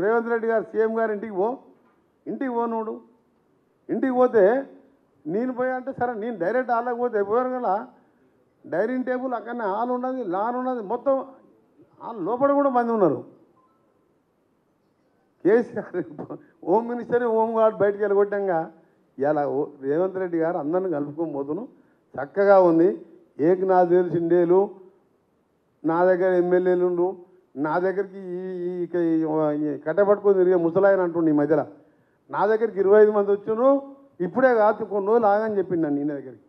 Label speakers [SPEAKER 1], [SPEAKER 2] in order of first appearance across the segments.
[SPEAKER 1] రేవంత్ రెడ్డి గారు సీఎం గారు ఇంటికి పోనుడు ఇంటికి పోతే నేను పోయా అంటే సరే నేను డైరెక్ట్ హాల్లోకి పోతే పోయాను కదా డైనింగ్ టేబుల్ అక్కడనే హాల్ ఉన్నది లాన్ ఉన్నది మొత్తం హాల్ లోపల కూడా మంది ఉన్నారు. KCR home minister home guard బయటికి వెళ్ళగొట్టంగా ఇలా రేవంత్ రెడ్డి గారు అందరిని కలుపుకోబోతును చక్కగా ఉంది. ఏకనాథ్ సిండేలు నా దగ్గర ఎమ్మెల్యేలు నా దగ్గరికి ఈ కట్టబట్టుకొని తిరిగే ముసలాయన అంటుండే ఈ మధ్యలో నా దగ్గరికి 25 మంది వచ్చారు ఇప్పుడే కాదు కొన్ని రోజులు ఆగని చెప్పిండు నన్ను ఈయన దగ్గరికి.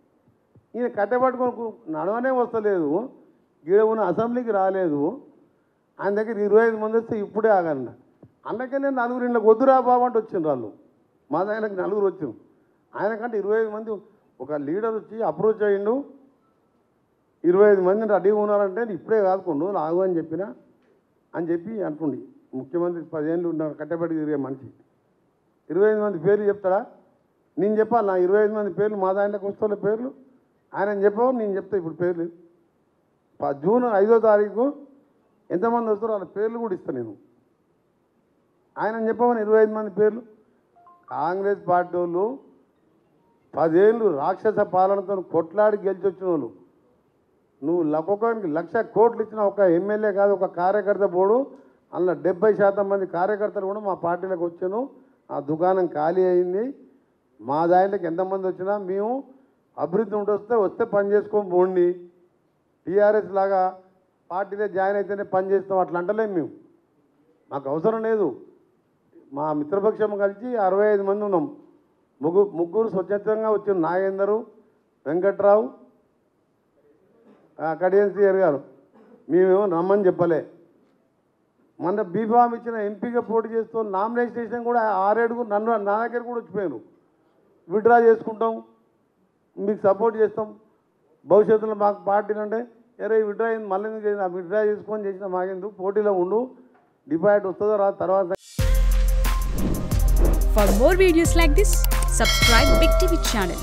[SPEAKER 1] ఈయన కట్టబట్టుకొని నడవనే వస్తలేదు గీడ ఉన్న అసెంబ్లీకి రాలేదు ఆయన దగ్గర 25 మంది వస్తే ఇప్పుడే ఆగన్న అందుకనే 4 ఇళ్ళకి వద్దురా బాబు అంటే వచ్చిండ్రు వాళ్ళు మా దగ్గరకి 4 వచ్చాం ఆయనకంటే 25 మంది ఒక లీడర్ వచ్చి అప్రోచ్ అయ్యిండు 25 మందిని రెడీగా ఉన్నారంటే ఇప్పుడే కాదు కొన్ని రోజులు ఆగు అని చెప్పినా అని చెప్పి అంటుండి ముఖ్యమంత్రి 10 ఏళ్ళు ఉన్న కట్టబెట్టి తిరిగే మనిషి 25 మంది పేర్లు చెప్తాడా నేను చెప్పాలి నా 25 మంది పేర్లు మా దాంట్లోకి వస్తున్న పేర్లు ఆయన చెప్పావు నేను చెప్తా ఇప్పుడు పేర్లు జూన్ 5వ తారీఖు ఎంతమంది వస్తారో వాళ్ళ పేర్లు కూడా ఇస్తాను నేను ఆయన చెప్పమని 25 మంది పేర్లు. కాంగ్రెస్ పార్టీ వాళ్ళు 10 ఏళ్ళు రాక్షస పాలనతో కొట్లాడి గెలిచి వచ్చిన వాళ్ళు నువ్వు ఒక్కొక్కరికి 1,00,000 కోట్లు ఇచ్చిన ఒక ఎమ్మెల్యే కాదు ఒక కార్యకర్త పోడు అందులో 70% మంది కార్యకర్తలు కూడా మా పార్టీలోకి వచ్చాను. ఆ దుకాణం ఖాళీ అయింది మా దాంట్లోకి ఎంతమంది వచ్చినా మేము అభివృద్ధి వస్తే పని చేసుకొని పోండి టీఆర్ఎస్ లాగా పార్టీలో జాయిన్ అయితేనే పని చేస్తాం అట్లా అంటలేము మేము మాకు అవసరం లేదు. మా మిత్రపక్షం కలిసి 65 మంది ఉన్నాం ముగ్గురు స్వచ్ఛందంగా వచ్చారు నాగేందరు వెంకట్రావు కడియం సిఆర్ గారు మేమేమో రమ్మని చెప్పలే. మన బీఫామ్ ఇచ్చిన ఎంపీగా పోటీ చేస్తూ నామినేషన్ కూడా 6-7 నన్ను నా దగ్గర కూడా వచ్చిపోయాను విత్డ్రా చేసుకుంటాం మీకు సపోర్ట్ చేస్తాం భవిష్యత్తులో మాకు పార్టీలు అంటే ఎరే విత్డ్రా అయింది మళ్ళీ చేసిన విత్డ్రా చేసుకొని చేసిన మాకెందుకు పోటీలో ఉండు డిపాజిట్ వస్తుందో రా తర్వాత.
[SPEAKER 2] For more videos like this, subscribe Big TV channel.